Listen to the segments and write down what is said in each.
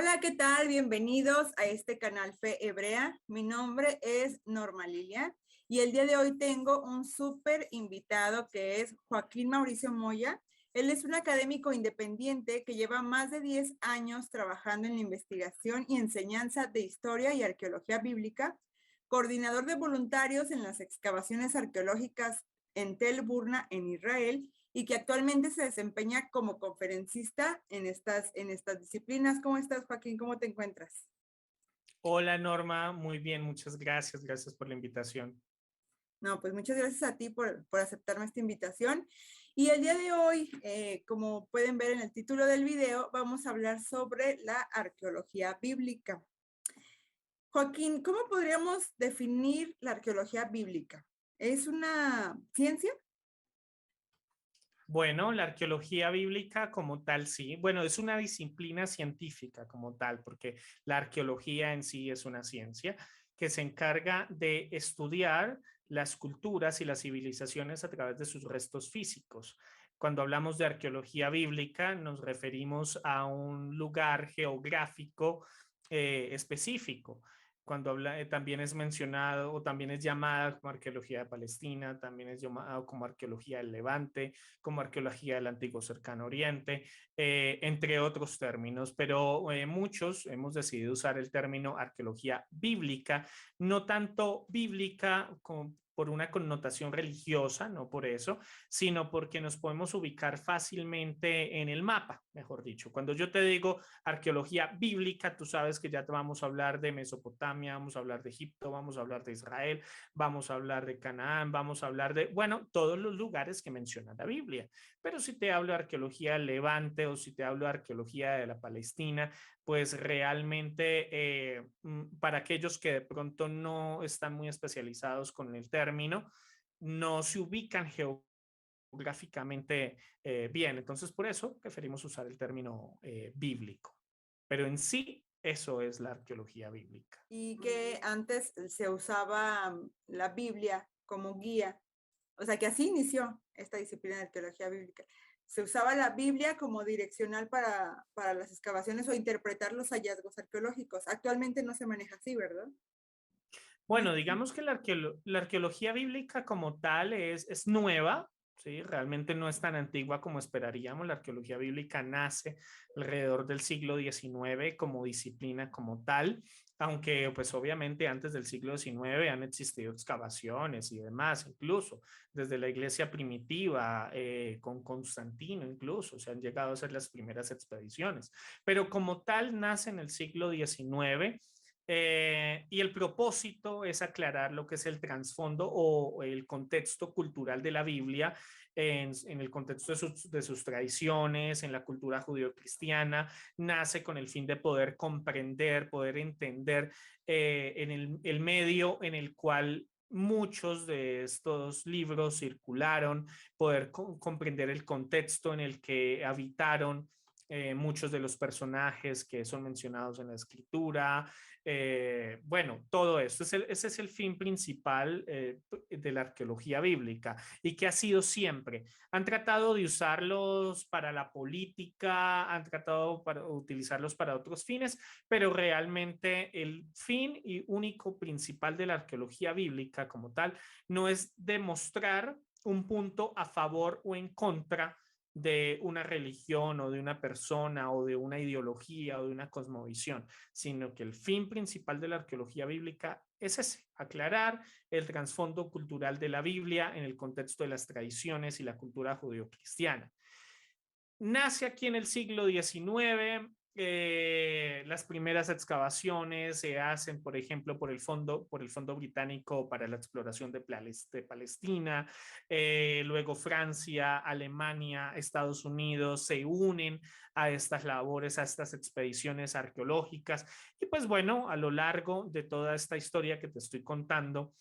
Hola, ¿qué tal? Bienvenidos a este canal Fe Hebrea. Mi nombre es Norma Lilia y el día de hoy tengo un súper invitado que es Joaquín Mauricio Moya. Él es un académico independiente que lleva más de 10 años trabajando en la investigación y enseñanza de historia y arqueología bíblica, coordinador de voluntarios en las excavaciones arqueológicas en Tel Burna, en Israel, y que actualmente se desempeña como conferencista en estas disciplinas. ¿Cómo estás, Joaquín? ¿Cómo te encuentras? Hola Norma, muy bien, muchas gracias, gracias por la invitación. No, pues muchas gracias a ti por aceptarme esta invitación. Y el día de hoy, como pueden ver en el título del video, vamos a hablar sobre la arqueología bíblica. Joaquín, ¿cómo podríamos definir la arqueología bíblica? ¿Es una ciencia? Bueno, la arqueología bíblica como tal, sí. Bueno, es una disciplina científica como tal, porque la arqueología en sí es una ciencia que se encarga de estudiar las culturas y las civilizaciones a través de sus restos físicos. Cuando hablamos de arqueología bíblica, nos referimos a un lugar geográfico específico. Cuando también es mencionado o también es llamada como arqueología de Palestina, también es llamado como arqueología del Levante, como arqueología del Antiguo Cercano Oriente, entre otros términos, pero muchos hemos decidido usar el término arqueología bíblica, no tanto bíblica como por una connotación religiosa, no por eso, sino porque nos podemos ubicar fácilmente en el mapa, mejor dicho. Cuando yo te digo arqueología bíblica, tú sabes que ya te vamos a hablar de Mesopotamia, vamos a hablar de Egipto, vamos a hablar de Israel, vamos a hablar de Canaán, vamos a hablar de, bueno, todos los lugares que menciona la Biblia. Pero si te hablo de arqueología del Levante o si te hablo de arqueología de la Palestina, pues realmente para aquellos que de pronto no están muy especializados con el término, no se ubican geográficamente bien. Entonces, por eso preferimos usar el término bíblico. Pero en sí, eso es la arqueología bíblica. Y que antes se usaba la Biblia como guía. O sea, que así inició esta disciplina de arqueología bíblica. Se usaba la Biblia como direccional para las excavaciones o interpretar los hallazgos arqueológicos. Actualmente no se maneja así, ¿verdad? ¿No es Bueno, así? digamos que la arqueología bíblica como tal es nueva, ¿sí? Realmente no es tan antigua como esperaríamos. La arqueología bíblica nace alrededor del siglo XIX como disciplina como tal, aunque pues obviamente antes del siglo XIX han existido excavaciones y demás, incluso desde la iglesia primitiva, con Constantino incluso, se han llegado a hacer las primeras expediciones, pero como tal nace en el siglo XIX. Y el propósito es aclarar lo que es el trasfondo o el contexto cultural de la Biblia en el contexto de sus tradiciones, en la cultura judeocristiana. Nace con el fin de poder comprender, poder entender en el medio en el cual muchos de estos libros circularon, poder comprender el contexto en el que habitaron muchos de los personajes que son mencionados en la escritura. Bueno, todo esto, ese es el fin principal de la arqueología bíblica y que ha sido siempre. Han tratado de usarlos para la política, han tratado para utilizarlos para otros fines, pero realmente el fin y único principal de la arqueología bíblica como tal no es demostrar un punto a favor o en contra de una religión o de una persona o de una ideología o de una cosmovisión, sino que el fin principal de la arqueología bíblica es ese, aclarar el trasfondo cultural de la Biblia en el contexto de las tradiciones y la cultura judeocristiana. Nace aquí en el siglo XIX. Las primeras excavaciones se hacen, por ejemplo, por el Fondo Británico para la Exploración de Palestina. Luego Francia, Alemania, Estados Unidos se unen a estas labores, a estas expediciones arqueológicas. Y pues bueno, a lo largo de toda esta historia que te estoy contando,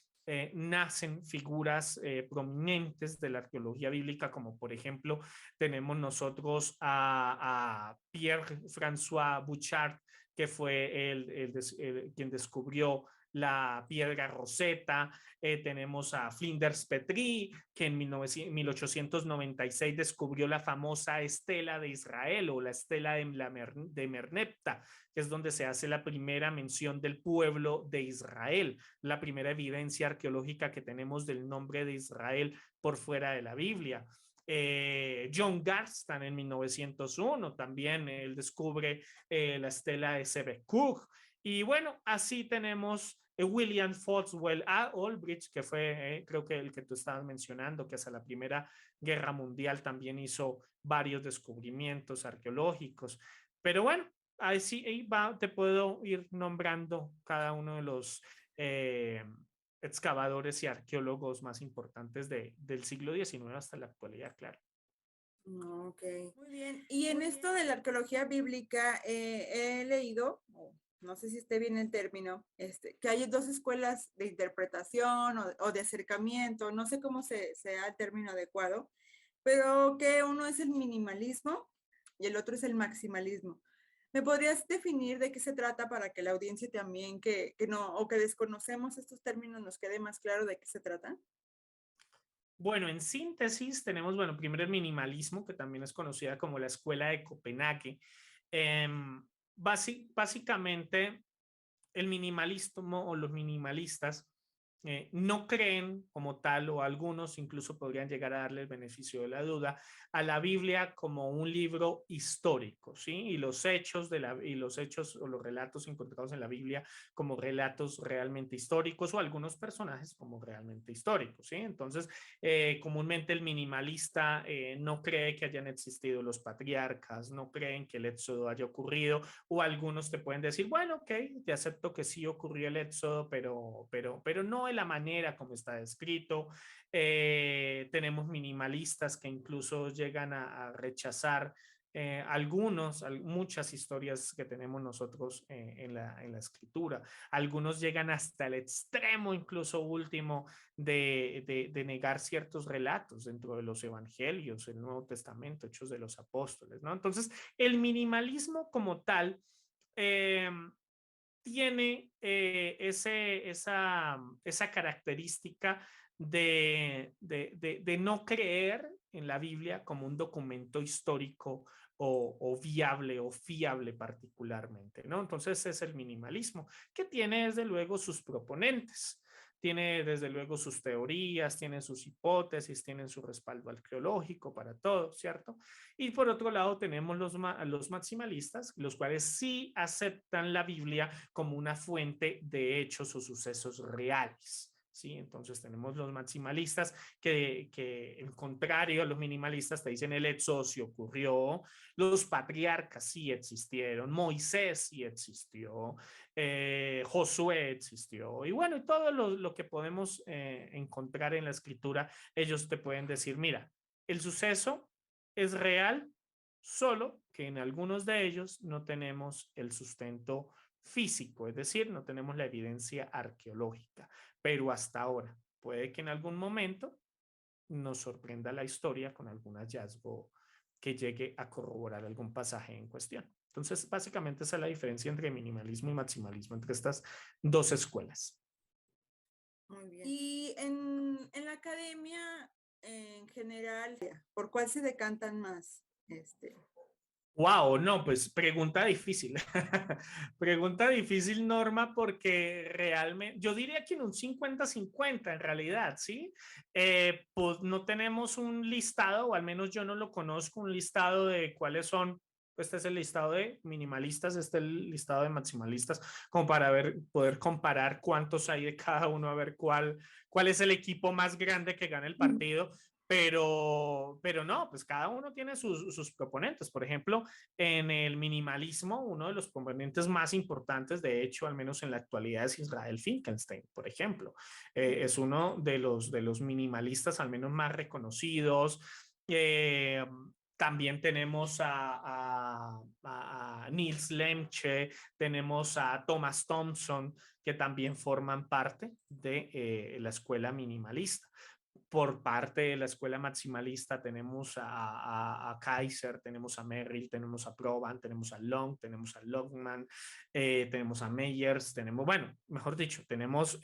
nacen figuras prominentes de la arqueología bíblica, como por ejemplo tenemos nosotros a Pierre-François Bouchard, que fue quien descubrió la piedra Rosetta, tenemos a Flinders Petrie, que en 1896 descubrió la famosa estela de Israel o la estela de Merneptah, que es donde se hace la primera mención del pueblo de Israel, la primera evidencia arqueológica que tenemos del nombre de Israel por fuera de la Biblia. John Garstan en 1901 también él descubre la estela de Sebekuk. Y bueno, así tenemos William Foswell Aldrich, que fue creo que el que tú estabas mencionando, que hasta la Primera Guerra Mundial también hizo varios descubrimientos arqueológicos. Pero bueno, ahí va, te puedo ir nombrando cada uno de los excavadores y arqueólogos más importantes del siglo XIX hasta la actualidad, claro. Ok, muy bien. Y en esto de la arqueología bíblica, he leído, no sé si esté bien el término, que hay dos escuelas de interpretación o de acercamiento, no sé cómo sea el término adecuado, pero que uno es el minimalismo y el otro es el maximalismo. ¿Me podrías definir de qué se trata para que la audiencia también que no, o que desconocemos estos términos nos quede más claro de qué se trata? Bueno, en síntesis tenemos, bueno, primero el minimalismo, que también es conocida como la Escuela de Copenhague. Eh, básicamente, el minimalismo o los minimalistas no creen como tal, o algunos incluso podrían llegar a darle el beneficio de la duda, a la Biblia como un libro histórico, ¿sí? Y los hechos o los relatos encontrados en la Biblia como relatos realmente históricos, o algunos personajes como realmente históricos, ¿sí? Entonces, comúnmente el minimalista no cree que hayan existido los patriarcas, no creen que el éxodo haya ocurrido, o algunos te pueden decir, bueno, ok, te acepto que sí ocurrió el éxodo, pero no de la manera como está descrito. Tenemos minimalistas que incluso llegan a rechazar muchas historias que tenemos nosotros en la escritura. Algunos llegan hasta el extremo, incluso último, de negar ciertos relatos dentro de los evangelios, el Nuevo Testamento, Hechos de los Apóstoles, ¿no? Entonces, el minimalismo como tal eh, tiene esa característica de no creer en la Biblia como un documento histórico o viable o fiable particularmente, ¿no? Entonces es el minimalismo, que tiene desde luego sus proponentes. Tiene desde luego sus teorías, tiene sus hipótesis, tienen su respaldo arqueológico para todo, ¿cierto? Y por otro lado tenemos los maximalistas, los cuales sí aceptan la Biblia como una fuente de hechos o sucesos reales. ¿Sí? Entonces tenemos los maximalistas que en contrario a los minimalistas te dicen el éxodo sí ocurrió, los patriarcas sí existieron, Moisés sí existió, Josué existió, y bueno, y todo lo que podemos encontrar en la escritura, ellos te pueden decir, mira, el suceso es real, solo que en algunos de ellos no tenemos el sustento físico, es decir, no tenemos la evidencia arqueológica, pero hasta ahora puede que en algún momento nos sorprenda la historia con algún hallazgo que llegue a corroborar algún pasaje en cuestión. Entonces, básicamente esa es la diferencia entre minimalismo y maximalismo, entre estas dos escuelas. Muy bien. Y en la academia en general, ¿por cuál se decantan más? Wow, no, pues pregunta difícil. Pregunta difícil, Norma, porque realmente, yo diría que en un 50-50 en realidad, ¿sí? Pues no tenemos un listado, o al menos yo no lo conozco, un listado de cuáles son. Este es el listado de minimalistas, este es el listado de maximalistas, como para poder comparar cuántos hay de cada uno, a ver cuál es el equipo más grande que gana el partido. Pero no, pues cada uno tiene sus proponentes. Por ejemplo, en el minimalismo, uno de los componentes más importantes, de hecho, al menos en la actualidad, es Israel Finkelstein, por ejemplo. Es uno de los minimalistas, al menos más reconocidos. También tenemos a Niels Lemche, tenemos a Thomas Thompson, que también forman parte de la escuela minimalista. por parte de la escuela maximalista tenemos a Kaiser, tenemos a Merrill, tenemos a Proban, tenemos a Long, tenemos a Longman, tenemos a Meyers, tenemos, bueno, mejor dicho, tenemos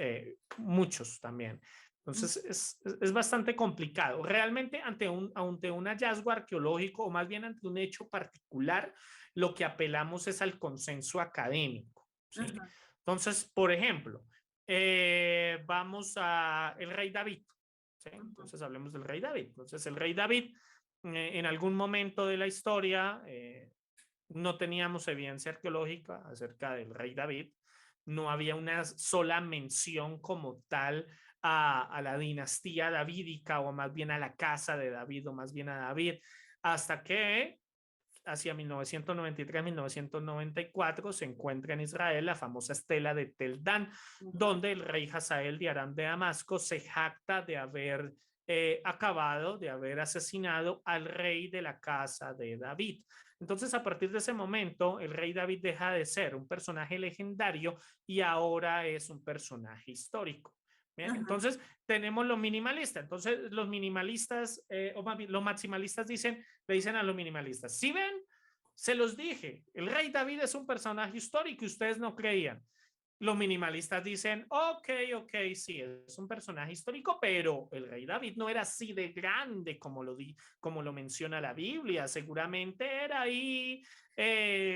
muchos también. Entonces es bastante complicado. Realmente ante un hallazgo arqueológico o más bien ante un hecho particular, lo que apelamos es al consenso académico, ¿sí? Ajá. Entonces, por ejemplo, vamos a el rey David. ¿Sí? Entonces hablemos del rey David. Entonces el rey David en algún momento de la historia no teníamos evidencia arqueológica acerca del rey David. No había una sola mención como tal a la dinastía davídica o más bien a la casa de David o más bien a David, hasta que hacia 1993-1994 se encuentra en Israel la famosa estela de Tel Dan, donde el rey Hazael de Aram de Damasco se jacta de haber acabado, de haber asesinado al rey de la casa de David. Entonces, a partir de ese momento, el rey David deja de ser un personaje legendario y ahora es un personaje histórico. Bien, entonces tenemos los minimalistas. Entonces los minimalistas o los maximalistas le dicen a los minimalistas, si ven, se los dije, el rey David es un personaje histórico y ustedes no creían. Los minimalistas dicen, ok, sí, es un personaje histórico, pero el rey David no era así de grande como lo menciona la Biblia. Seguramente era ahí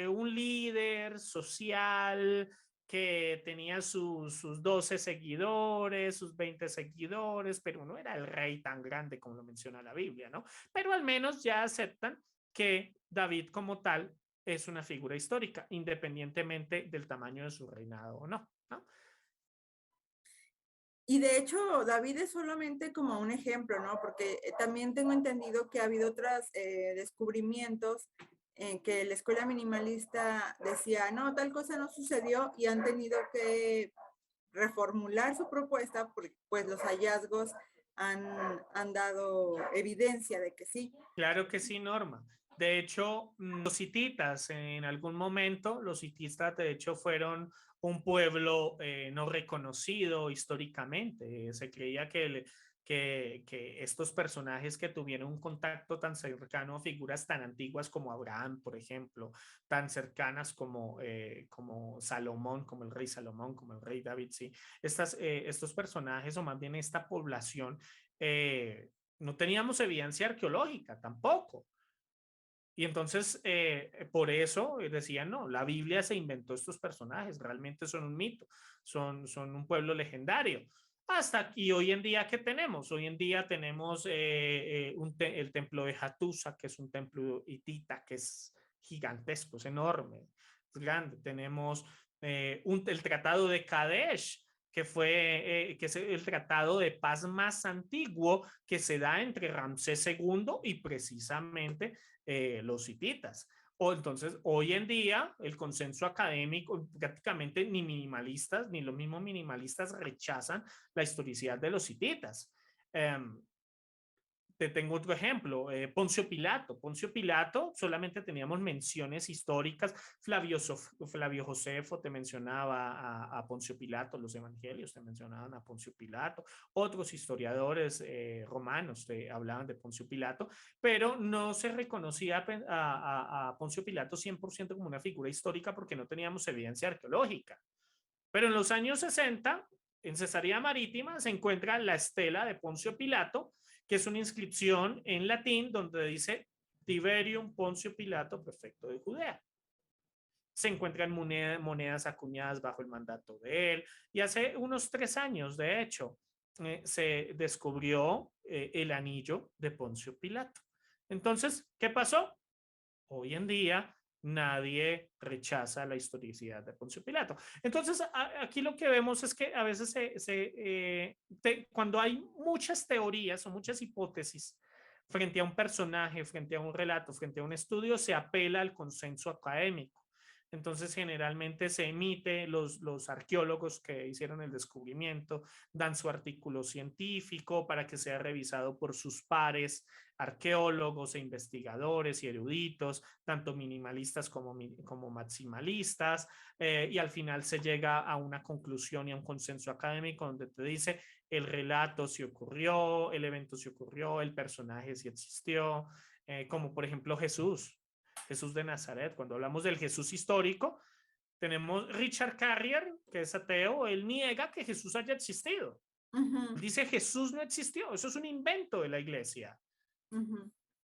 un líder social que tenía sus 12 seguidores, sus 20 seguidores, pero no era el rey tan grande como lo menciona la Biblia, ¿no? Pero al menos ya aceptan que David como tal es una figura histórica, independientemente del tamaño de su reinado o no, ¿no? Y de hecho, David es solamente como un ejemplo, ¿no? Porque también tengo entendido que ha habido otros descubrimientos en que la escuela minimalista decía, no, tal cosa no sucedió y han tenido que reformular su propuesta porque pues los hallazgos han dado evidencia de que sí. Claro que sí, Norma. De hecho, los hititas en algún momento, los hitistas de hecho fueron un pueblo no reconocido históricamente. Se creía que estos personajes que tuvieron un contacto tan cercano a figuras tan antiguas como Abraham, por ejemplo, tan cercanas como Salomón, como el rey Salomón, como el rey David, sí, estos personajes o más bien esta población no teníamos evidencia arqueológica tampoco. Y entonces, por eso decían, no, la Biblia se inventó estos personajes, realmente son un mito, son un pueblo legendario. Hasta aquí, hoy en día, ¿qué tenemos? Hoy en día tenemos el templo de Hattusa, que es un templo hitita, que es gigantesco, es enorme, es grande. Tenemos el tratado de Kadesh, que es el tratado de paz más antiguo que se da entre Ramsés II y precisamente los hititas. O entonces, hoy en día, el consenso académico, prácticamente ni minimalistas, ni los mismos minimalistas rechazan la historicidad de los hititas. Te tengo otro ejemplo, Poncio Pilato. Poncio Pilato solamente teníamos menciones históricas. Flavio Josefo te mencionaba a Poncio Pilato, los evangelios te mencionaban a Poncio Pilato. Otros historiadores romanos te hablaban de Poncio Pilato, pero no se reconocía a Poncio Pilato 100% como una figura histórica porque no teníamos evidencia arqueológica. Pero en los años 60, en Cesarea Marítima, se encuentra la estela de Poncio Pilato, que es una inscripción en latín donde dice Tiberium Poncio Pilato, prefecto de Judea. Se encuentran monedas acuñadas bajo el mandato de él. Y hace unos 3 años, de hecho, se descubrió el anillo de Poncio Pilato. Entonces, ¿qué pasó? Hoy en día nadie rechaza la historicidad de Poncio Pilato. Entonces, aquí lo que vemos es que a veces cuando hay muchas teorías o muchas hipótesis frente a un personaje, frente a un relato, frente a un estudio, se apela al consenso académico. Entonces, generalmente se emite, los arqueólogos que hicieron el descubrimiento dan su artículo científico para que sea revisado por sus pares, arqueólogos e investigadores y eruditos, tanto minimalistas como maximalistas, y al final se llega a una conclusión y a un consenso académico donde te dice el relato si ocurrió, el evento si ocurrió, el personaje si existió, como por ejemplo Jesús de Nazaret. Cuando hablamos del Jesús histórico, tenemos Richard Carrier, que es ateo, él niega que Jesús haya existido. Dice Jesús no existió, eso es un invento de la iglesia.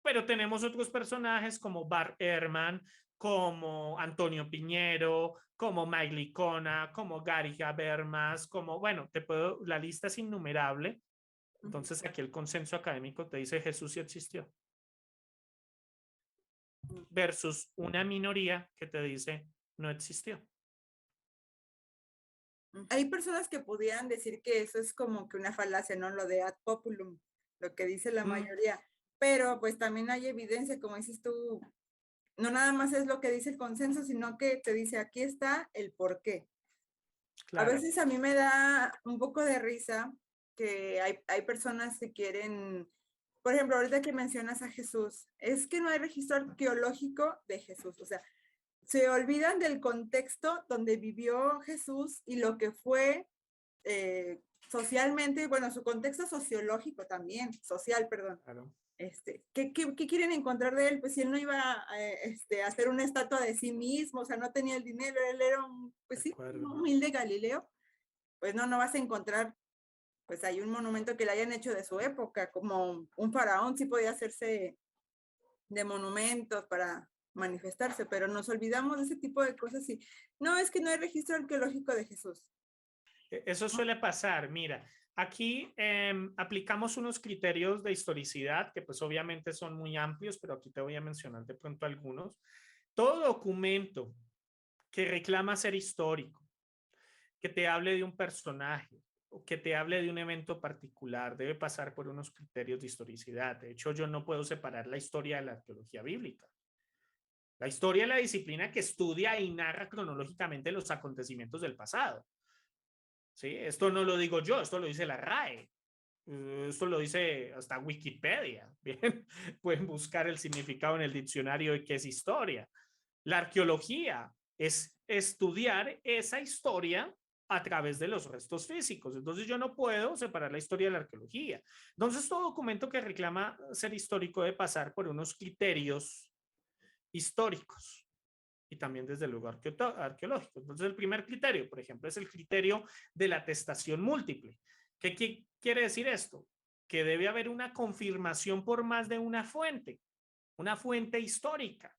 Pero tenemos otros personajes como Bart Ehrman, como Antonio Piñero, como Mike Licona, como Gary Habermas, como, bueno, la lista es innumerable. Entonces aquí el consenso académico te dice Jesús sí existió. Versus una minoría que te dice no existió. Hay personas que pudieran decir que eso es como que una falacia, ¿no? Lo de ad populum, lo que dice la mayoría. Pero pues también hay evidencia, como dices tú, no nada más es lo que dice el consenso, sino que te dice aquí está el por qué. Claro. A veces a mí me da un poco de risa que hay personas que quieren, por ejemplo, ahorita que mencionas a Jesús, es que no hay registro arqueológico de Jesús, o sea, se olvidan del contexto donde vivió Jesús y lo que fue socialmente, bueno, su contexto sociológico también, social, perdón. Claro. ¿Qué quieren encontrar de él? Pues si él no iba a hacer una estatua de sí mismo, o sea, no tenía el dinero, él era un, pues sí, un humilde Galileo, pues no vas a encontrar, pues hay un monumento que le hayan hecho de su época, como un faraón sí podía hacerse de monumentos para manifestarse, pero nos olvidamos de ese tipo de cosas y no, es que no hay registro arqueológico de Jesús. Eso suele pasar, mira, aquí aplicamos unos criterios de historicidad que pues obviamente son muy amplios, pero aquí te voy a mencionar de pronto algunos. Todo documento que reclama ser histórico, que te hable de un personaje o que te hable de un evento particular, debe pasar por unos criterios de historicidad. De hecho, yo no puedo separar la historia de la arqueología bíblica. La historia es la disciplina que estudia y narra cronológicamente los acontecimientos del pasado. ¿Sí? Esto no lo digo yo, esto lo dice la RAE. Esto lo dice hasta Wikipedia. Bien, pueden buscar el significado en el diccionario de qué es historia. La arqueología es estudiar esa historia a través de los restos físicos. Entonces yo no puedo separar la historia de la arqueología. Entonces todo documento que reclama ser histórico debe pasar por unos criterios históricos y también desde luego arqueológico. Entonces el primer criterio, por ejemplo, es el criterio de la atestación múltiple. ¿Qué quiere decir esto? Que debe haber una confirmación por más de una fuente histórica.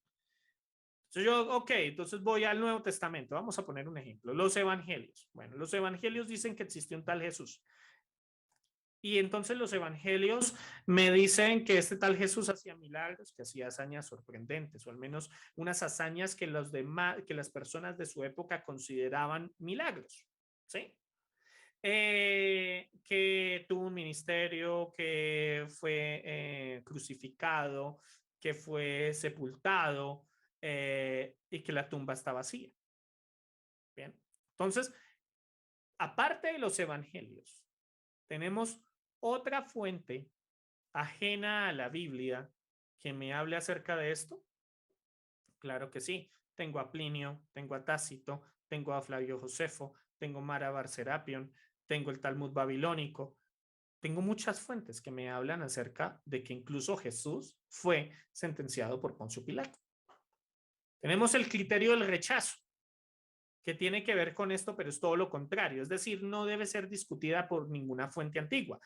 Entonces entonces voy al Nuevo Testamento. Vamos a poner un ejemplo. Los evangelios. Bueno, los evangelios dicen que existió un tal Jesús. Y entonces los evangelios me dicen que este tal Jesús hacía milagros, que hacía hazañas sorprendentes, o al menos unas hazañas que las personas de su época consideraban milagros, ¿sí? Que tuvo un ministerio, que fue crucificado, que fue sepultado y que la tumba está vacía. Bien, entonces, aparte de los evangelios, tenemos otra fuente ajena a la Biblia que me hable acerca de esto. Claro que sí. Tengo a Plinio, tengo a Tácito, tengo a Flavio Josefo, tengo Mara Bar Serapion, tengo el Talmud babilónico. Tengo muchas fuentes que me hablan acerca de que incluso Jesús fue sentenciado por Poncio Pilato. Tenemos el criterio del rechazo, que tiene que ver con esto, pero es todo lo contrario. Es decir, no debe ser discutida por ninguna fuente antigua.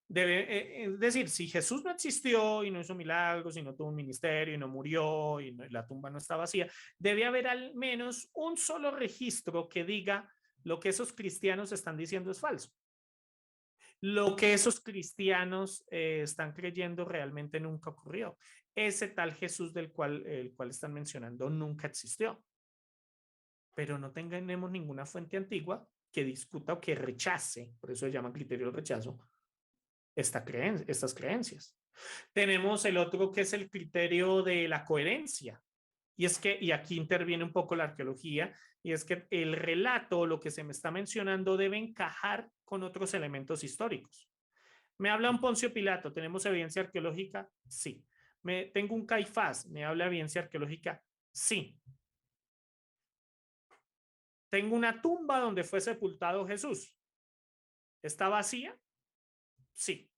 Es decir, si Jesús no existió y no hizo milagros y no tuvo un ministerio y no murió y la tumba no está vacía, debe haber al menos un solo registro que diga lo que esos cristianos están diciendo es falso. Lo que esos cristianos están creyendo realmente nunca ocurrió. Ese tal Jesús el cual están mencionando nunca existió. Pero no tenemos ninguna fuente antigua que discuta o que rechace, por eso se llama criterio del rechazo, estas creencias. Tenemos el otro que es el criterio de la coherencia. Y aquí interviene un poco la arqueología, y es que el relato, lo que se me está mencionando, debe encajar con otros elementos históricos. Me habla un Poncio Pilato, ¿tenemos evidencia arqueológica? Sí. Tengo un Caifás, ¿me habla evidencia arqueológica? Sí. Tengo una tumba donde fue sepultado Jesús. ¿Está vacía? Sí.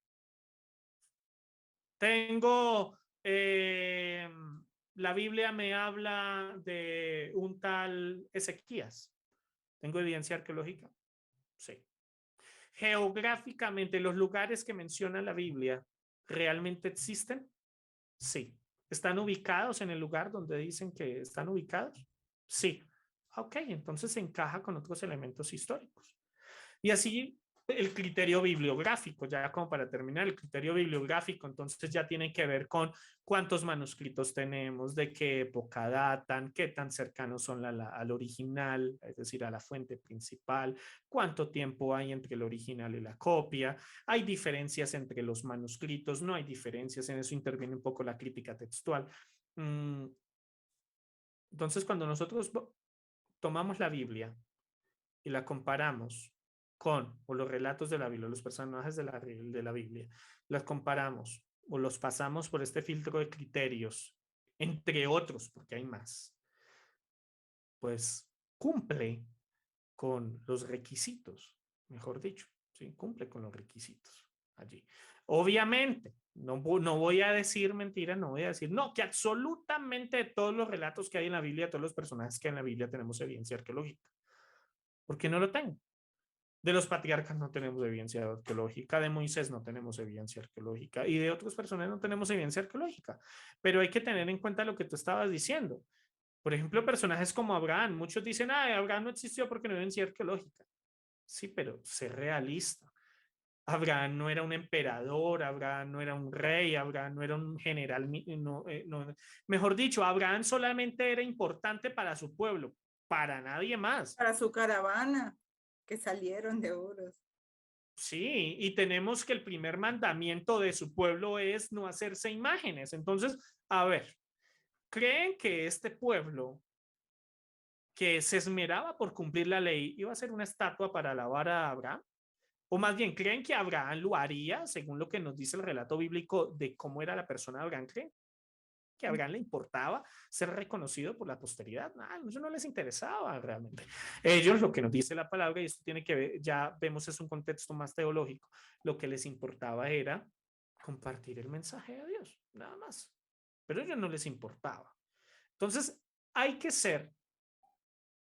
Tengo, la Biblia me habla de un tal Ezequías. ¿Tengo evidencia arqueológica? Sí. Geográficamente, ¿los lugares que menciona la Biblia realmente existen? Sí. ¿Están ubicados en el lugar donde dicen que están ubicados? Sí. Ok, entonces se encaja con otros elementos históricos. Y así el criterio bibliográfico, ya como para terminar, el criterio bibliográfico entonces ya tiene que ver con cuántos manuscritos tenemos, de qué época datan, qué tan cercanos son al original, es decir, a la fuente principal, cuánto tiempo hay entre el original y la copia, hay diferencias entre los manuscritos, no hay diferencias, en eso interviene un poco la crítica textual. Entonces, cuando nosotros tomamos la Biblia y la comparamos con, o los relatos de la Biblia, los personajes de la Biblia, las comparamos o los pasamos por este filtro de criterios, entre otros, porque hay más, pues cumple con los requisitos, mejor dicho, ¿sí? Cumple con los requisitos allí. Obviamente, no voy a decir mentira, no voy a decir, no, que absolutamente todos los relatos que hay en la Biblia, todos los personajes que hay en la Biblia tenemos evidencia arqueológica, porque no lo tengo. De los patriarcas no tenemos evidencia arqueológica, de Moisés no tenemos evidencia arqueológica y de otras personas no tenemos evidencia arqueológica. Pero hay que tener en cuenta lo que tú estabas diciendo. Por ejemplo, personajes como Abraham, muchos dicen, Abraham no existió porque no hay evidencia arqueológica. Sí, pero sé realista. Abraham no era un emperador, Abraham no era un rey, Abraham no era un general, mejor dicho, Abraham solamente era importante para su pueblo, para nadie más. Para su caravana, que salieron de Uros. Sí, y tenemos que el primer mandamiento de su pueblo es no hacerse imágenes. Entonces, a ver, ¿creen que este pueblo que se esmeraba por cumplir la ley iba a ser una estatua para alabar a Abraham? O más bien, ¿creen que Abraham lo haría según lo que nos dice el relato bíblico de cómo era la persona de Abraham? ¿Creen que a Abraham le importaba ser reconocido por la posteridad? No, eso no les interesaba realmente. Ellos, lo que nos dice la palabra, y esto tiene que ver, ya vemos, es un contexto más teológico, lo que les importaba era compartir el mensaje de Dios, nada más. Pero a ellos no les importaba. Entonces, hay que ser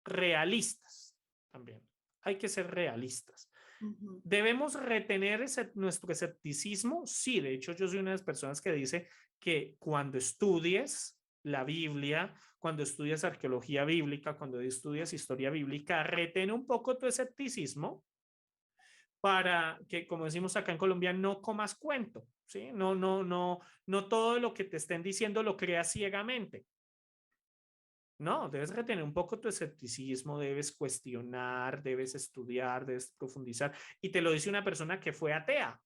realistas también. Hay que ser realistas. ¿Debemos retener nuestro escepticismo? Sí, de hecho yo soy una de las personas que dice que cuando estudies la Biblia, cuando estudias arqueología bíblica, cuando estudias historia bíblica, retén un poco tu escepticismo para que, como decimos acá en Colombia, no comas cuento, ¿sí? No todo lo que te estén diciendo lo creas ciegamente. No, debes retener un poco tu escepticismo, debes cuestionar, debes estudiar, debes profundizar. Y te lo dice una persona que fue atea,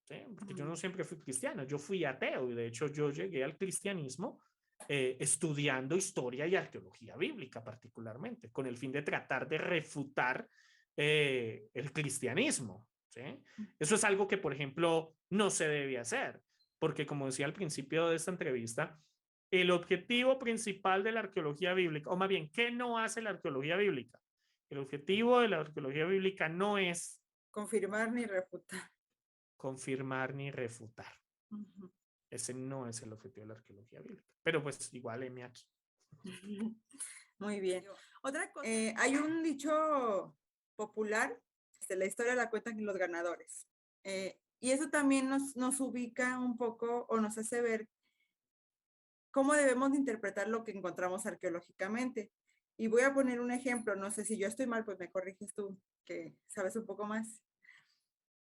¿sí? Porque yo no siempre fui cristiano, yo fui ateo y de hecho yo llegué al cristianismo estudiando historia y arqueología bíblica particularmente, con el fin de tratar de refutar el cristianismo, ¿sí? Eso es algo que, por ejemplo, no se debe hacer, porque como decía al principio de esta entrevista, el objetivo principal de la arqueología bíblica, o más bien, ¿qué no hace la arqueología bíblica? El objetivo de la arqueología bíblica no es confirmar ni refutar. Confirmar ni refutar. Ese no es el objetivo de la arqueología bíblica. Pero pues igual M aquí. Muy bien. Otra cosa, hay un dicho popular, la historia la cuentan los ganadores. Y eso también nos ubica un poco o nos hace ver cómo debemos de interpretar lo que encontramos arqueológicamente. Y voy a poner un ejemplo, no sé si yo estoy mal, pues me corriges tú, que sabes un poco más.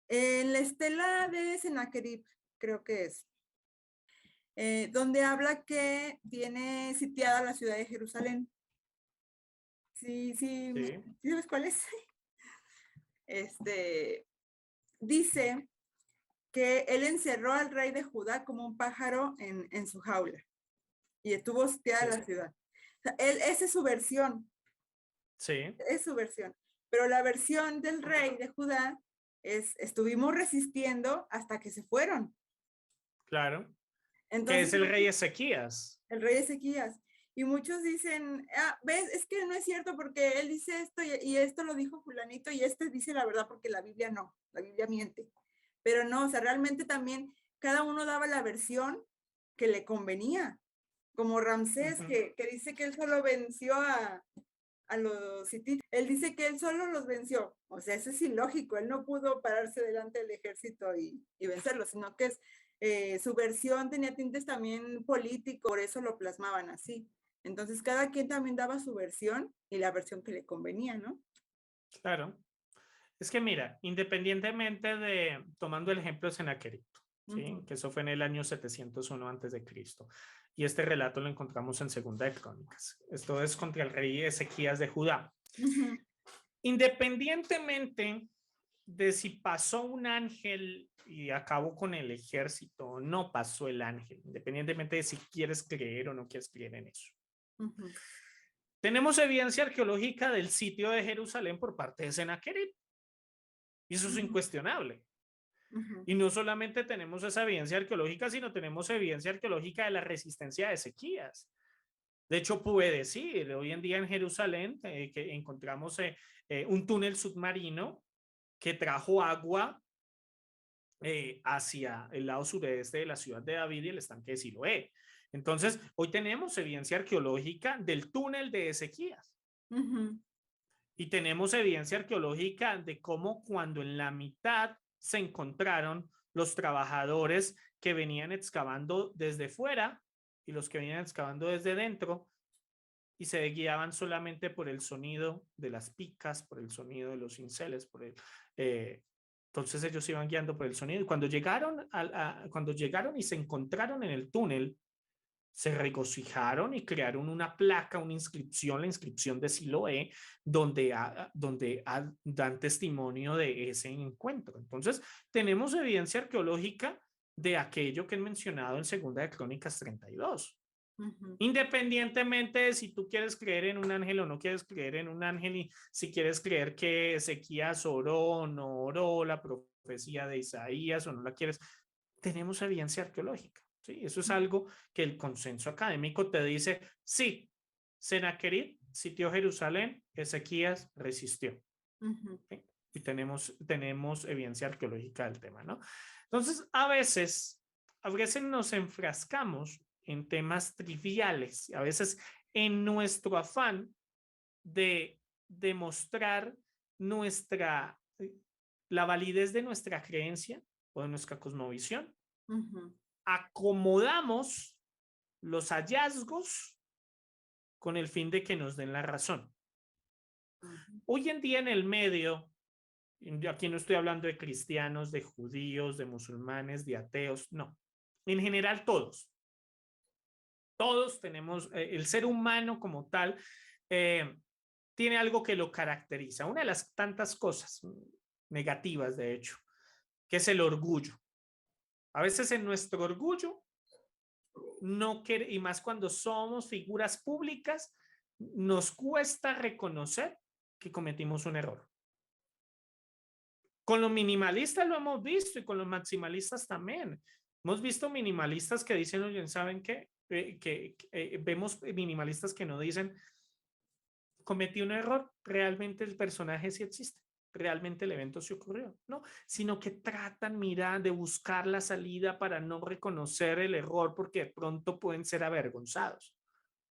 En la estela de Sennacherib, creo que es, donde habla que tiene sitiada la ciudad de Jerusalén. Sí, ¿sí sabes cuál es? Dice que él encerró al rey de Judá como un pájaro en su jaula. y estuvo sitiada la ciudad. O sea, esa es su versión. Sí. Es su versión. Pero la versión del rey de Judá es, estuvimos resistiendo hasta que se fueron. Claro. Que Entonces, es el rey Ezequías. el rey Ezequías. Y muchos dicen, ah, ves, es que no es cierto porque él dice esto y esto lo dijo fulanito y este dice la verdad porque la Biblia no, la Biblia miente. Pero no, o sea, realmente también cada uno daba la versión que le convenía. Como Ramsés, que dice que él solo venció a los hititas. Él dice que él solo los venció. O sea, eso es ilógico. Él no pudo pararse delante del ejército y vencerlo, sino que es, su versión tenía tintes también políticos, por eso lo plasmaban así. Entonces, cada quien también daba su versión y la versión que le convenía, ¿no? Claro. Es que mira, independientemente de, tomando el ejemplo de Sennacherib, ¿sí? Que eso fue en el año 701 antes de Cristo. Y este relato lo encontramos en Segunda de Crónicas. Esto es contra el rey Ezequías de Judá. Independientemente de si pasó un ángel y acabó con el ejército o no pasó el ángel, independientemente de si quieres creer o no quieres creer en eso. Tenemos evidencia arqueológica del sitio de Jerusalén por parte de Sennacherib. Y eso es incuestionable. Y no solamente tenemos esa evidencia arqueológica, sino tenemos evidencia arqueológica de la resistencia de Ezequías. De hecho, puede decir, hoy en día en Jerusalén que encontramos un túnel submarino que trajo agua hacia el lado sureste de la ciudad de David y el estanque de Siloé. Entonces, hoy tenemos evidencia arqueológica del túnel de Ezequías. Y tenemos evidencia arqueológica de cómo cuando en la mitad se encontraron los trabajadores que venían excavando desde fuera y los que venían excavando desde dentro y se guiaban solamente por el sonido de las picas, por el sonido de los cinceles, entonces ellos iban guiando por el sonido y cuando llegaron y se encontraron en el túnel, se regocijaron y crearon una placa, una inscripción, la inscripción de Siloé, donde dan testimonio de ese encuentro. Entonces, tenemos evidencia arqueológica de aquello que he mencionado en Segunda de Crónicas 32. Independientemente de si tú quieres creer en un ángel o no quieres creer en un ángel y si quieres creer que Ezequías oró o no oró la profecía de Isaías o no la quieres, tenemos evidencia arqueológica. ¿Sí? Eso es algo que el consenso académico te dice, sí, Sennacherib sitió Jerusalén, Ezequías resistió. ¿Sí? Y tenemos evidencia arqueológica del tema, ¿no? Entonces, a veces nos enfrascamos en temas triviales, a veces en nuestro afán de demostrar la validez de nuestra creencia o de nuestra cosmovisión, acomodamos los hallazgos con el fin de que nos den la razón. Hoy en día en el medio, aquí no estoy hablando de cristianos, de judíos, de musulmanes, de ateos, no. En general todos tenemos, el ser humano como tal, tiene algo que lo caracteriza. Una de las tantas cosas negativas, de hecho, que es el orgullo. A veces en nuestro orgullo, y más cuando somos figuras públicas, nos cuesta reconocer que cometimos un error. Con los minimalistas lo hemos visto y con los maximalistas también. Hemos visto minimalistas que dicen, oye, ¿saben qué? Vemos minimalistas que no dicen, cometí un error, realmente el personaje sí existe, realmente el evento sí ocurrió, no, sino que tratan, mira, de buscar la salida para no reconocer el error porque de pronto pueden ser avergonzados.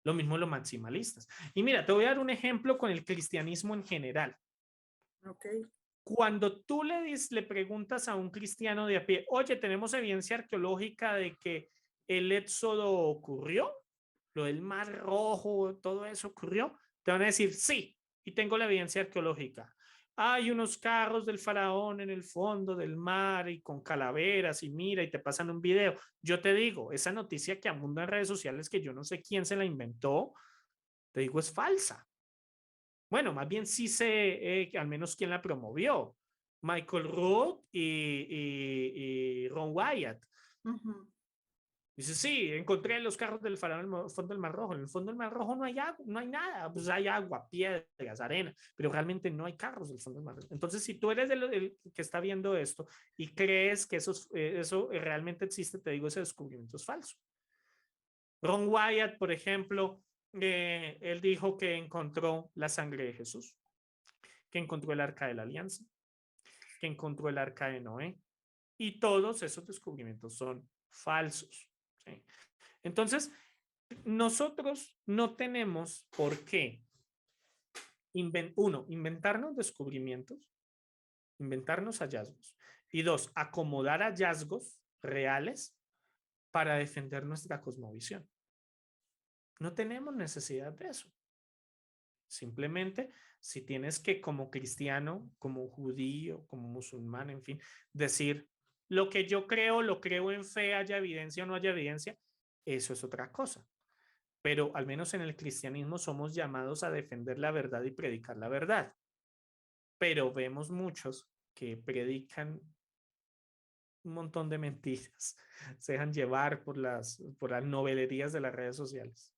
Lo mismo los maximalistas. Y mira, te voy a dar un ejemplo con el cristianismo en general. Cuando tú le preguntas a un cristiano de a pie, oye, tenemos evidencia arqueológica de que el éxodo ocurrió, lo del Mar Rojo, todo eso ocurrió, te van a decir sí, y tengo la evidencia arqueológica. Hay unos carros del faraón en el fondo del mar y con calaveras y mira y te pasan un video. Yo te digo, esa noticia que abunda en redes sociales que yo no sé quién se la inventó, te digo es falsa. Bueno, más bien sí sé al menos quién la promovió. Michael Rood y Ron Wyatt. Dice, sí, encontré los carros del faraón en el fondo del Mar Rojo. En el fondo del Mar Rojo no hay agua, no hay nada, pues hay agua, piedras, arena, pero realmente no hay carros del fondo del Mar Rojo. Entonces, si tú eres el que está viendo esto y crees que eso realmente existe, te digo, ese descubrimiento es falso. Ron Wyatt, por ejemplo, él dijo que encontró la sangre de Jesús, que encontró el arca de la alianza, que encontró el arca de Noé, y todos esos descubrimientos son falsos. ¿Sí? Entonces, nosotros no tenemos por qué, inventarnos descubrimientos, inventarnos hallazgos, y dos, acomodar hallazgos reales para defender nuestra cosmovisión. No tenemos necesidad de eso. Simplemente, si tienes que como cristiano, como judío, como musulmán, en fin, decir lo que yo creo, lo creo en fe, haya evidencia o no haya evidencia, eso es otra cosa. Pero al menos en el cristianismo somos llamados a defender la verdad y predicar la verdad. Pero vemos muchos que predican un montón de mentiras, se dejan llevar por las novelerías de las redes sociales.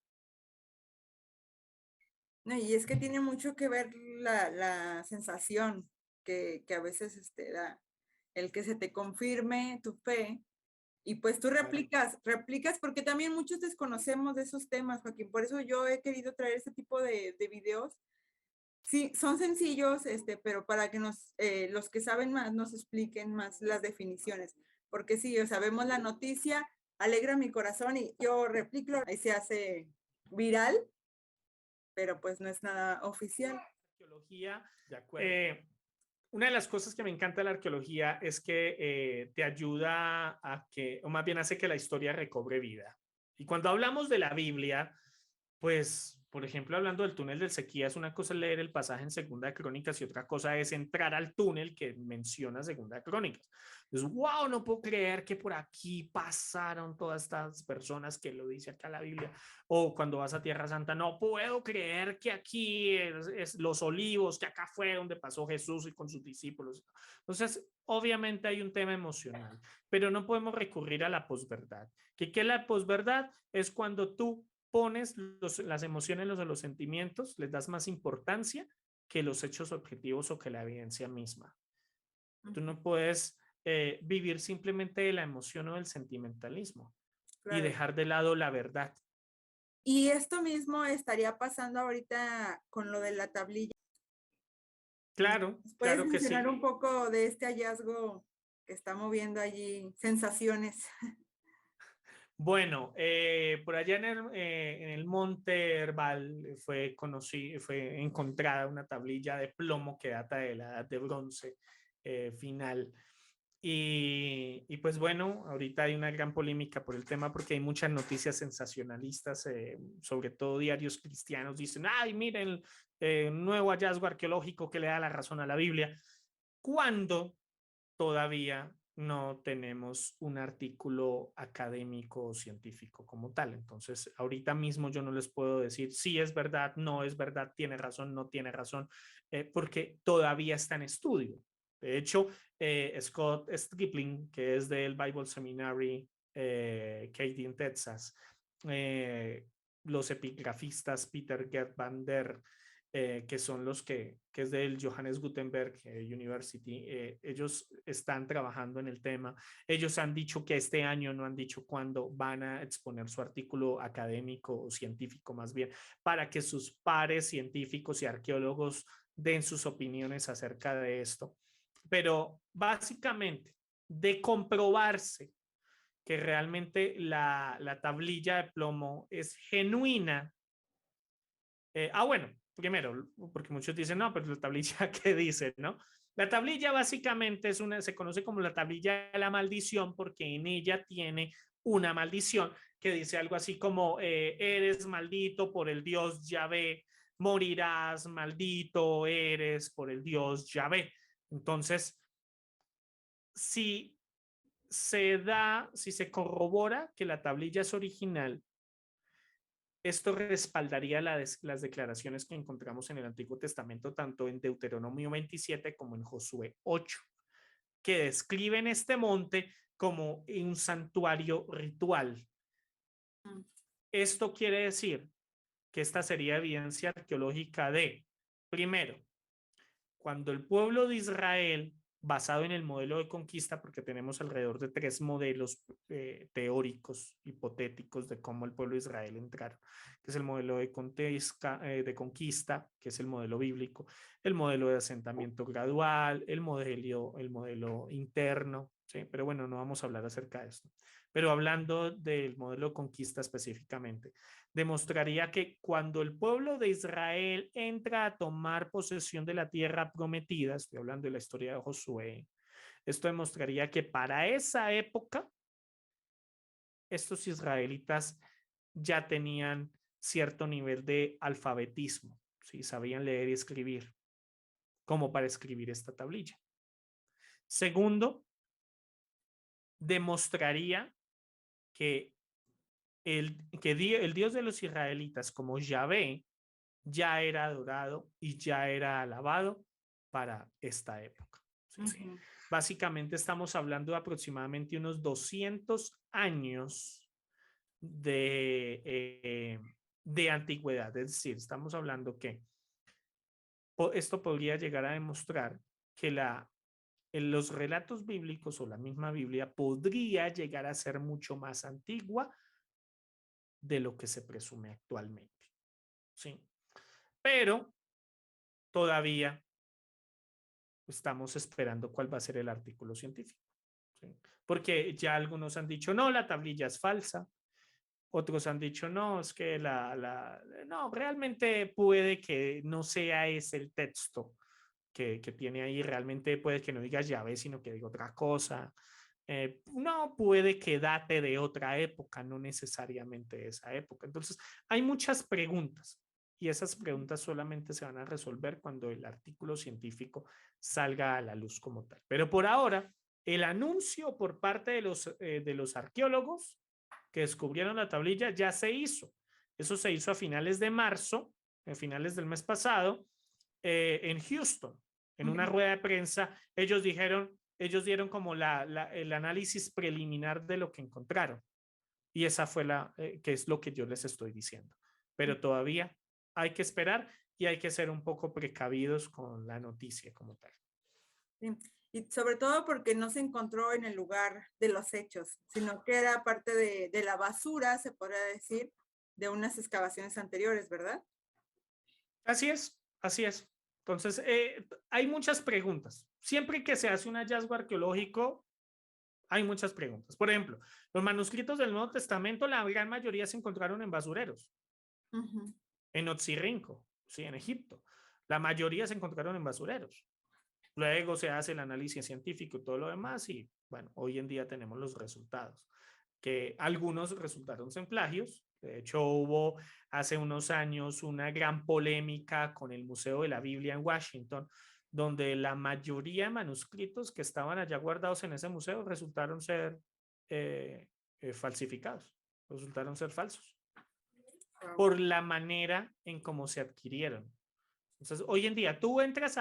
No, y es que tiene mucho que ver la sensación que a veces da el que se te confirme tu fe y pues tú replicas porque también muchos desconocemos de esos temas, Joaquín. Por eso yo he querido traer este tipo de videos. Sí, son sencillos, pero para que los que saben más nos expliquen más las definiciones. Porque sí, o sea, vemos la noticia, alegra mi corazón y yo replico, ahí se hace viral, pero pues no es nada oficial. Arqueología, de acuerdo. Una de las cosas que me encanta de la arqueología es que te ayuda a que, o más bien hace que la historia recobre vida. Y cuando hablamos de la Biblia, pues, por ejemplo, hablando del túnel del Sequías, una cosa es leer el pasaje en Segunda de Crónicas y otra cosa es entrar al túnel que menciona Segunda de Crónicas. Entonces, wow, no puedo creer que por aquí pasaron todas estas personas que lo dice acá la Biblia. O cuando vas a Tierra Santa, no puedo creer que aquí es Los Olivos, que acá fue donde pasó Jesús y con sus discípulos. Entonces, obviamente hay un tema emocional, pero no podemos recurrir a la posverdad. ¿Qué es la posverdad? Es cuando tú pones las emociones, los sentimientos, les das más importancia que los hechos objetivos o que la evidencia misma. Tú no puedes vivir simplemente de la emoción o del sentimentalismo y dejar de lado la verdad. Y esto mismo estaría pasando ahorita con lo de la tablilla. Claro, ¿Puedes claro que sí. mencionar un poco de este hallazgo que está moviendo allí sensaciones? Bueno, por allá en el Monte Herbal fue encontrada una tablilla de plomo que data de la edad de bronce final. Y pues bueno, ahorita hay una gran polémica por el tema porque hay muchas noticias sensacionalistas, sobre todo diarios cristianos dicen, ay, miren, un nuevo hallazgo arqueológico que le da la razón a la Biblia, cuando todavía no tenemos un artículo académico o científico como tal. Entonces, ahorita mismo yo no les puedo decir si es verdad, no es verdad, tiene razón, no tiene razón, porque todavía está en estudio. De hecho, Scott Stripling, que es del Bible Seminary, Katy en Texas, los epigrafistas Peter Gert van der, que son los que es del Johannes Gutenberg University, ellos están trabajando en el tema. Ellos han dicho que este año, no han dicho cuándo van a exponer su artículo académico o científico más bien, para que sus pares científicos y arqueólogos den sus opiniones acerca de esto. Pero básicamente, de comprobarse que realmente la tablilla de plomo es genuina. Bueno, primero, porque muchos dicen, no, pero la tablilla, ¿qué dice, no? La tablilla básicamente se conoce como la tablilla de la maldición porque en ella tiene una maldición que dice algo así como, eres maldito por el Dios Yahvé, morirás maldito eres por el Dios Yahvé. Entonces, si si se corrobora que la tablilla es original, esto respaldaría las declaraciones que encontramos en el Antiguo Testamento, tanto en Deuteronomio 27 como en Josué 8, que describen este monte como un santuario ritual, Mm. Esto quiere decir que esta sería evidencia arqueológica de, primero, cuando el pueblo de Israel, basado en el modelo de conquista, porque tenemos alrededor de 3 modelos teóricos, hipotéticos de cómo el pueblo de Israel entraron, que es el modelo de conquista, que es el modelo bíblico, el modelo de asentamiento gradual, el modelo interno, ¿sí? Pero bueno, no vamos a hablar acerca de esto. Pero hablando del modelo de conquista específicamente, demostraría que cuando el pueblo de Israel entra a tomar posesión de la tierra prometida, estoy hablando de la historia de Josué, esto demostraría que para esa época estos israelitas ya tenían cierto nivel de alfabetismo, ¿sí? Sabían leer y escribir, como para escribir esta tablilla. Segundo, demostraría que el Dios de los israelitas, como Yahvé, ya era adorado y ya era alabado para esta época. ¿Sí? Ujú. Básicamente estamos hablando de aproximadamente unos 200 años de antigüedad. Es decir, estamos hablando que esto podría llegar a demostrar que en los relatos bíblicos o la misma Biblia podría llegar a ser mucho más antigua de lo que se presume actualmente. ¿Sí? Pero todavía estamos esperando cuál va a ser el artículo científico. ¿Sí? Porque ya algunos han dicho, no, la tablilla es falsa. Otros han dicho, no, es que no, realmente puede que no sea ese el texto que tiene ahí, realmente puede que no diga llave, sino que diga otra cosa. No, puede que date de otra época, no necesariamente de esa época. Entonces, hay muchas preguntas y esas preguntas solamente se van a resolver cuando el artículo científico salga a la luz como tal. Pero por ahora, el anuncio por parte de los arqueólogos que descubrieron la tablilla ya se hizo. Eso se hizo a finales de marzo, a finales del mes pasado, en Houston, en una rueda de prensa. Ellos dieron como el análisis preliminar de lo que encontraron. Y esa fue que es lo que yo les estoy diciendo. Pero todavía hay que esperar y hay que ser un poco precavidos con la noticia como tal. Sí. Y sobre todo porque no se encontró en el lugar de los hechos, sino que era parte de la basura, se podría decir, de unas excavaciones anteriores, ¿verdad? Así es, así es. Entonces, hay muchas preguntas. Siempre que se hace un hallazgo arqueológico, hay muchas preguntas. Por ejemplo, los manuscritos del Nuevo Testamento, la gran mayoría se encontraron en basureros, en Oxirrinco, sí, en Egipto. La mayoría se encontraron en basureros. Luego se hace el análisis científico y todo lo demás y bueno, hoy en día tenemos los resultados, que algunos resultaron en plagios. De hecho, hubo hace unos años una gran polémica con el Museo de la Biblia en Washington, donde la mayoría de manuscritos que estaban allá guardados en ese museo resultaron ser falsificados, resultaron ser falsos, por la manera en cómo se adquirieron. Entonces, hoy en día tú entras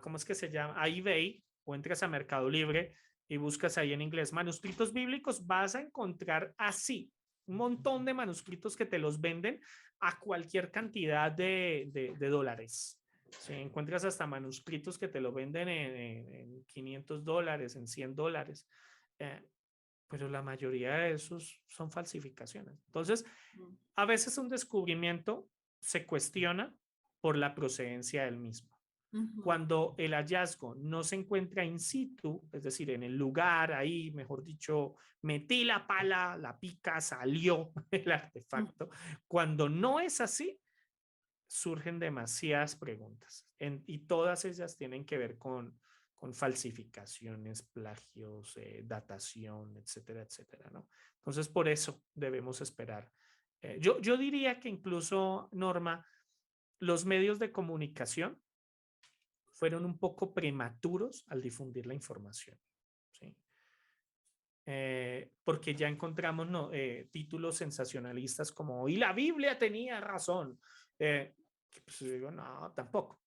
¿cómo es que se llama? A eBay o entras a Mercado Libre y buscas ahí en inglés manuscritos bíblicos, vas a encontrar así un montón de manuscritos que te los venden a cualquier cantidad de dólares. Si encuentras hasta manuscritos que te lo venden en $500, en $100. Eh, pero la mayoría de esos son falsificaciones. Entonces, a veces un descubrimiento se cuestiona por la procedencia del mismo. Cuando el hallazgo no se encuentra in situ, es decir, en el lugar, ahí, mejor dicho, metí la pala, la pica, salió el artefacto. Cuando no es así, surgen demasiadas preguntas y todas ellas tienen que ver con falsificaciones, plagios, datación, etcétera, etcétera, ¿no? Entonces, por eso debemos esperar. Yo diría que incluso, Norma, los medios de comunicación fueron un poco prematuros al difundir la información, ¿sí? Porque ya encontramos no, títulos sensacionalistas como y la Biblia tenía razón. Pues digo, no, tampoco.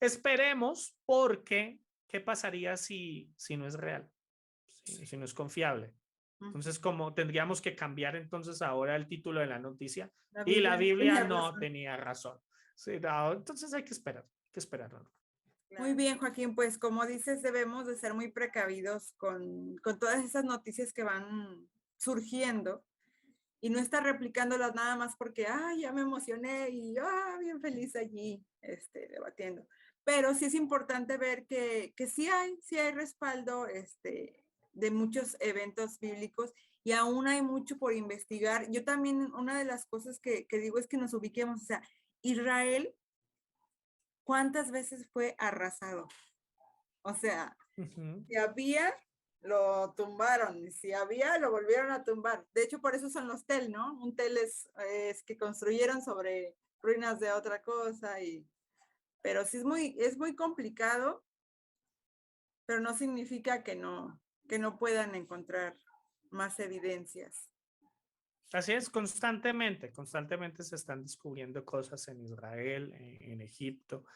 Esperemos porque ¿qué pasaría si no es real? si no es confiable. Entonces, como tendríamos que cambiar entonces ahora el título de la noticia, La y la Biblia tenía no razón. tenía razón. Sí, no, entonces hay que esperar, ¿no? Muy bien, Joaquín, pues como dices, debemos de ser muy precavidos con todas esas noticias que van surgiendo y no estar replicándolas nada más porque, ya me emocioné y, bien feliz allí, debatiendo. Pero sí es importante ver que sí hay respaldo, de muchos eventos bíblicos y aún hay mucho por investigar. Yo también, una de las cosas que digo es que nos ubiquemos, o sea, Israel, ¿cuántas veces fue arrasado? O sea, si había, lo tumbaron, y si había, lo volvieron a tumbar. De hecho, por eso son los tel, ¿no? Un tel es que construyeron sobre ruinas de otra cosa, pero sí es muy complicado, pero no significa que no puedan encontrar más evidencias. Así es, constantemente se están descubriendo cosas en Israel, en Egipto,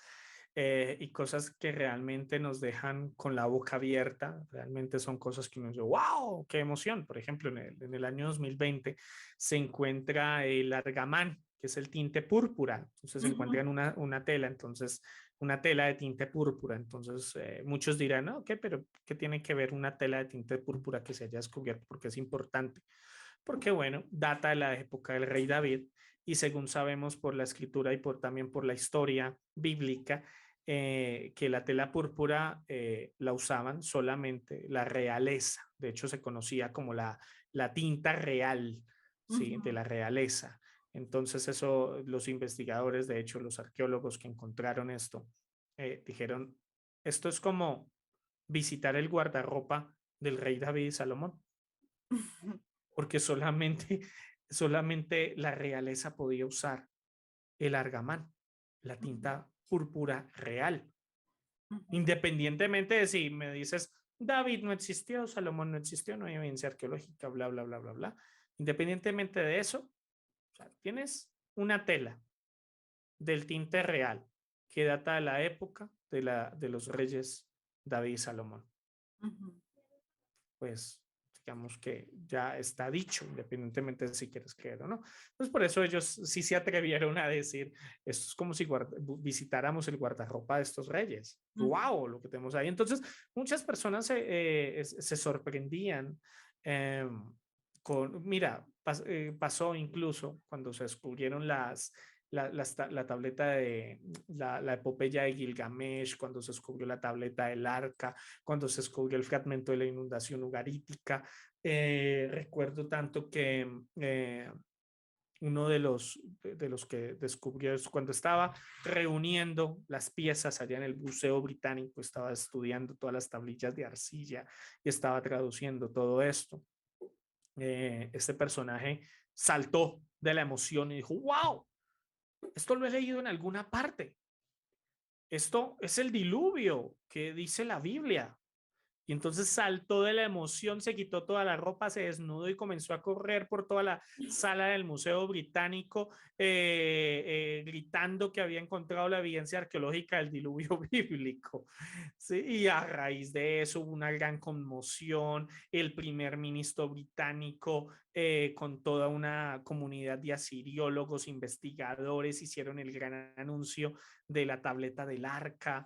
y cosas que realmente nos dejan con la boca abierta. Realmente son cosas que nos dicen, wow, qué emoción. Por ejemplo, en el año 2020 se encuentra el argamán, que es el tinte púrpura. Entonces se encuentran una tela, entonces una tela de tinte púrpura. Entonces muchos dirán, no, ¿qué? Pero ¿qué tiene que ver una tela de tinte púrpura que se haya descubierto? Porque es importante. Porque bueno, data de la época del rey David y según sabemos por la escritura y también por la historia bíblica, que la tela púrpura la usaban solamente la realeza. De hecho, se conocía como la tinta real, ¿sí? De la realeza. Entonces, eso los investigadores, de hecho, los arqueólogos que encontraron esto, dijeron, esto es como visitar el guardarropa del rey David y Salomón, porque solamente la realeza podía usar el argamán, la tinta púrpura real. Independientemente de si me dices, David no existió, Salomón no existió, no hay evidencia arqueológica, bla, bla, bla, bla, bla. Independientemente de eso, o sea, tienes una tela del tinte real que data de la época de los reyes David y Salomón. Pues digamos que ya está dicho, independientemente de si quieres creer o no. Entonces, por eso ellos sí se atrevieron a decir, esto es como si visitáramos el guardarropa de estos reyes. ¡Wow! Lo que tenemos ahí. Entonces, muchas personas se sorprendían mira, pasó incluso cuando se descubrieron la tableta de la epopeya de Gilgamesh, cuando se descubrió la tableta del arca, cuando se descubrió el fragmento de la inundación ugarítica. Recuerdo tanto que uno de los que descubrió es cuando estaba reuniendo las piezas allá en el Museo Británico, estaba estudiando todas las tablillas de arcilla y estaba traduciendo todo esto. Este personaje saltó de la emoción y dijo, wow, esto lo he leído en alguna parte. Esto es el diluvio que dice la Biblia. Y entonces saltó de la emoción, se quitó toda la ropa, se desnudó y comenzó a correr por toda la sala del Museo Británico, gritando que había encontrado la evidencia arqueológica del diluvio bíblico. ¿Sí? Y a raíz de eso hubo una gran conmoción. El primer ministro británico, con toda una comunidad de asiriólogos, investigadores, hicieron el gran anuncio de la tableta del arca.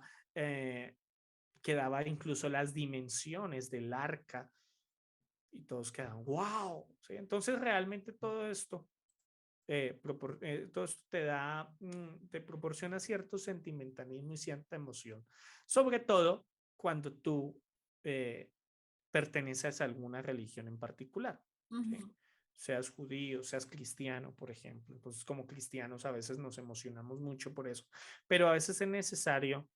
Que daba incluso las dimensiones del arca y todos quedan, wow. ¿Sí? Entonces realmente todo esto, todo esto te proporciona cierto sentimentalismo y cierta emoción, sobre todo cuando tú perteneces a alguna religión en particular. ¿Sí? Seas judío, seas cristiano, por ejemplo. Entonces, como cristianos a veces nos emocionamos mucho por eso, pero a veces es necesario.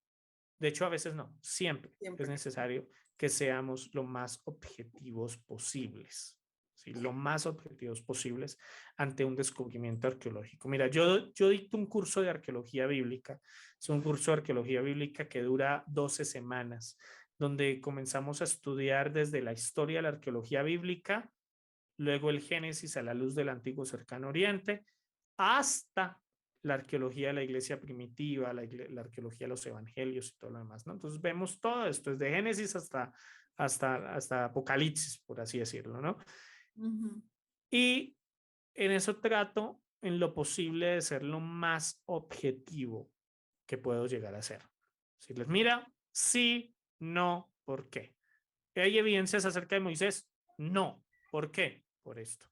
De hecho, a veces no, siempre es necesario que seamos lo más objetivos posibles, ¿sí? Lo más objetivos posibles ante un descubrimiento arqueológico. Mira, yo dicto un curso de arqueología bíblica, es un curso de arqueología bíblica que dura 12 semanas, donde comenzamos a estudiar desde la historia de la arqueología bíblica, luego el Génesis a la luz del antiguo cercano oriente, hasta la arqueología de la iglesia primitiva, la arqueología de los evangelios y todo lo demás, ¿no? Entonces vemos todo esto, desde Génesis hasta Apocalipsis, por así decirlo, ¿no? Ujú. Y en eso trato en lo posible de ser lo más objetivo que puedo llegar a ser. Decirles, mira, sí, no, ¿por qué? ¿Hay evidencias acerca de Moisés? No. ¿Por qué? Por esto.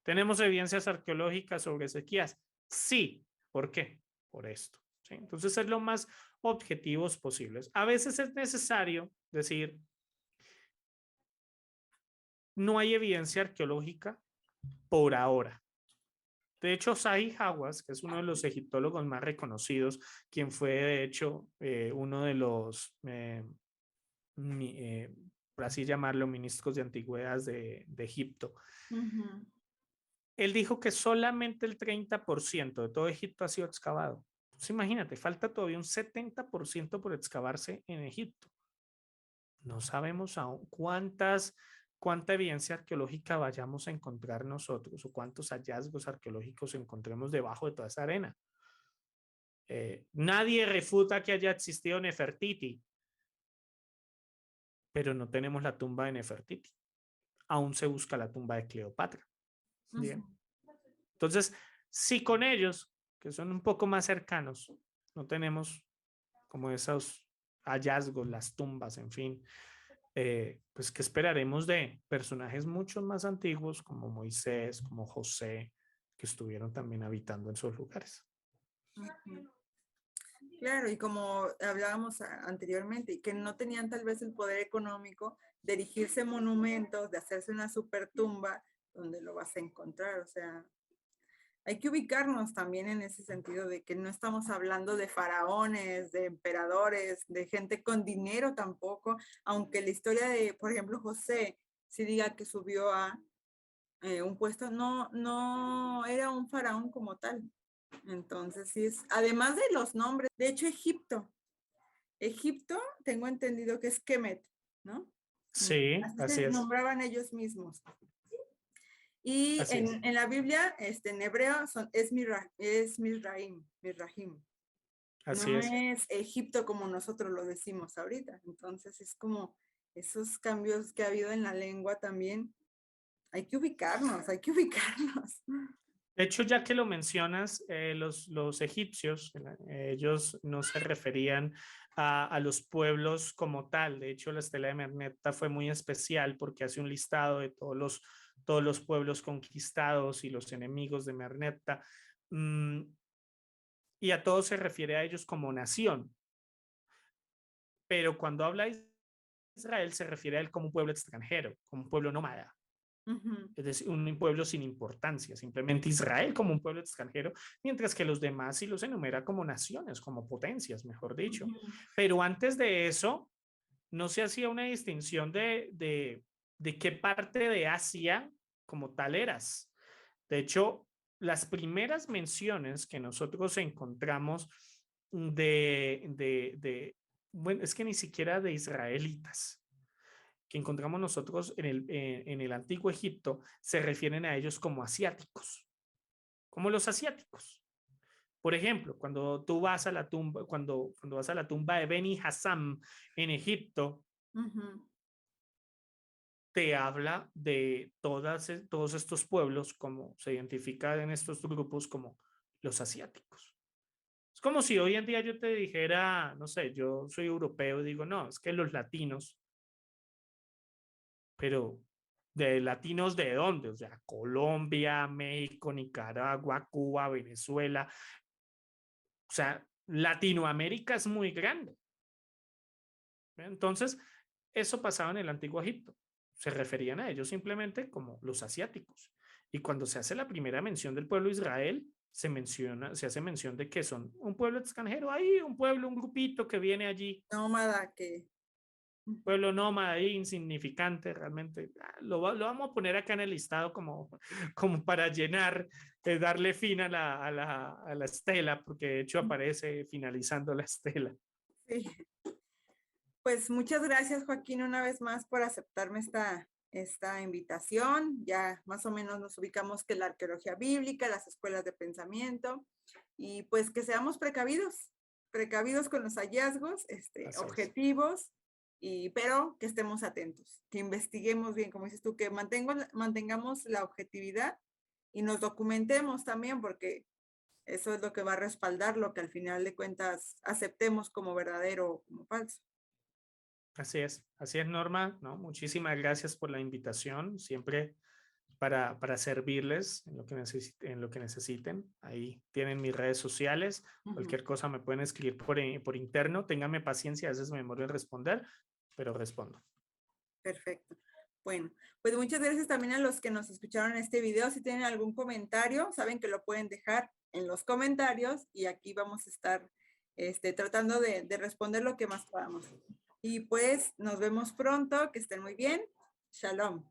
¿Tenemos evidencias arqueológicas sobre Ezequías? Sí. ¿Por qué? Por esto. ¿Sí? Entonces, ser lo más objetivos posibles. A veces es necesario decir, no hay evidencia arqueológica por ahora. De hecho, Zahi Hawass, que es uno de los egiptólogos más reconocidos, quien fue de hecho uno de los, por así llamarlo, ministros de antigüedades de Egipto, Ujú. él dijo que solamente el 30% de todo Egipto ha sido excavado. Pues imagínate, falta todavía un 70% por excavarse en Egipto. No sabemos aún cuánta evidencia arqueológica vayamos a encontrar nosotros o cuántos hallazgos arqueológicos encontremos debajo de toda esa arena. Nadie refuta que haya existido Nefertiti, pero no tenemos la tumba de Nefertiti. Aún se busca la tumba de Cleopatra. Ujú. Bien. Entonces, si con ellos, que son un poco más cercanos, no tenemos como esos hallazgos, las tumbas, en fin, pues ¿qué esperaremos de personajes mucho más antiguos como Moisés, como José, que estuvieron también habitando en esos lugares? Ujú. Claro, y como hablábamos anteriormente, y que no tenían tal vez el poder económico de erigirse monumentos, de hacerse una super tumba donde lo vas a encontrar. O sea, hay que ubicarnos también en ese sentido de que no estamos hablando de faraones, de emperadores, de gente con dinero tampoco, aunque la historia de, por ejemplo, José, si diga que subió a un puesto, no era un faraón como tal. Entonces, sí es, además de los nombres, de hecho, Egipto, tengo entendido que es Kemet, ¿no? Sí, Así así se es, nombraban ellos mismos. Y así es, en la Biblia, en hebreo, es Misraim. así No es. es Egipto como nosotros lo decimos ahorita. Entonces, es como esos cambios que ha habido en la lengua también. Hay que ubicarnos, hay que ubicarnos. De hecho, ya que lo mencionas, los egipcios, ellos no se referían a los pueblos como tal. De hecho, la estela de Merneptah fue muy especial porque hace un listado de todos los pueblos conquistados y los enemigos de Merneptah. Mm, y a todos se refiere a ellos como nación. Pero cuando habla de Israel, se refiere a él como un pueblo extranjero, como un pueblo nómada. Ujú. Es decir, un pueblo sin importancia, simplemente Israel como un pueblo extranjero, mientras que los demás sí los enumera como naciones, como potencias, mejor dicho. Ujú. Pero antes de eso, no se hacía una distinción de qué parte de Asia como tal eras. De hecho, las primeras menciones que nosotros encontramos bueno, es que ni siquiera de israelitas, que encontramos nosotros en el antiguo Egipto se refieren a ellos como asiáticos, como los asiáticos. Por ejemplo, cuando tú vas a la tumba, cuando vas a la tumba de Beni Hassam en Egipto, Ujú. te habla de todos estos pueblos, como se identifican en estos grupos como los asiáticos. Es como si hoy en día yo te dijera, no sé, yo soy europeo y digo, no, es que los latinos, pero ¿de latinos de dónde? O sea, Colombia, México, Nicaragua, Cuba, Venezuela. O sea, Latinoamérica es muy grande. Entonces, eso pasaba en el antiguo Egipto. Se referían a ellos simplemente como los asiáticos. Y cuando se hace la primera mención del pueblo de Israel, se hace mención de que son un pueblo extranjero, ahí un pueblo, un grupito que viene allí, Nómada que. Ujú. pueblo nómada ahí, insignificante realmente. Lo vamos a poner acá en el listado como para llenar, darle fin a la estela, porque de hecho aparece finalizando la estela. Sí. Pues muchas gracias, Joaquín, una vez más por aceptarme esta invitación. Ya más o menos nos ubicamos que la arqueología bíblica, las escuelas de pensamiento, y pues que seamos precavidos con los hallazgos, Así es. objetivos, pero que estemos atentos, que investiguemos bien, como dices tú, que mantengamos la objetividad y nos documentemos también, porque eso es lo que va a respaldar lo que al final de cuentas aceptemos como verdadero o como falso. Así es, Norma, ¿no? Muchísimas gracias por la invitación, siempre para servirles en lo que necesiten. Ahí tienen mis redes sociales, cualquier cosa me pueden escribir por interno, ténganme paciencia, a veces me demoro en responder, pero respondo. Perfecto. Bueno, pues muchas gracias también a los que nos escucharon en este video. Si tienen algún comentario, saben que lo pueden dejar en los comentarios y aquí vamos a estar tratando de responder lo que más podamos. Y pues nos vemos pronto, que estén muy bien. Shalom.